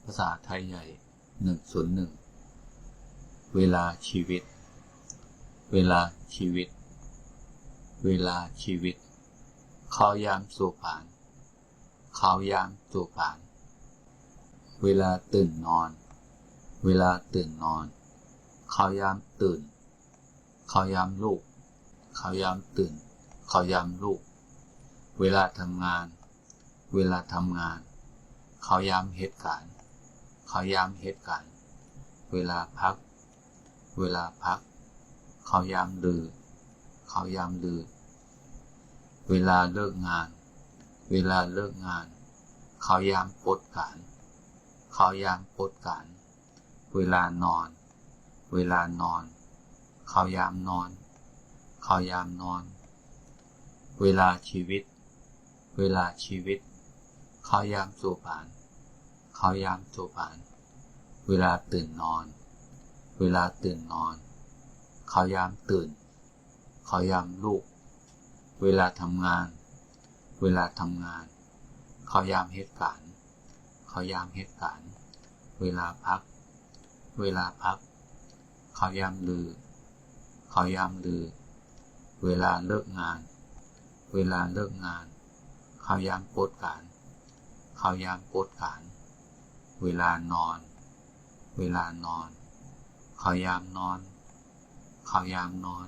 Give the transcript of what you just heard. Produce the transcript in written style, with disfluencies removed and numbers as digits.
ภาษาไทยใหญ่101เวลาชีวิตเวลาชีวิตเวลาชีวิตข้าวยามสู่ผ่านข้าวยามสู่ผ่านเวลาตื่นนอนเวลาตื่นนอนข้าวยามตื่นข้าวยามลูกข้าวยามตื่นข้าวยามลูกเวลาทำงานเวลาทำงานข้าวยามเหตุการณ์ข้าวยามเหตุการณ์เวลาพักเวลาพักข้าวยามลือข้าวยามลือเวลาเลิกงานเวลาเลิกงานข้าวยามปดการข้าวยามปดการเวลานอนเวลานอนข้าวยามนอนข้าวยามนอนเวลาชีวิตเวลาชีวิตข้าวยามสู่ผ่านข้าวยามสู่ผ่านเวลาตื่นนอนเวลาตื่นนอนข้าวยามตื่นข้าวยามลูกเวลาทำงานเวลาทำงานข้าวยามเหตุการณ์ข้าวยามเหตุการณ์เวลาพักเวลาพักข้าวยามลือข้าวยามลือเวลาเลิกงานเวลาเลิกงานข้าวยามปดการข้าวยามปดการเวลานอนเวลานอนข้าวยามนอนข้าวยามนอน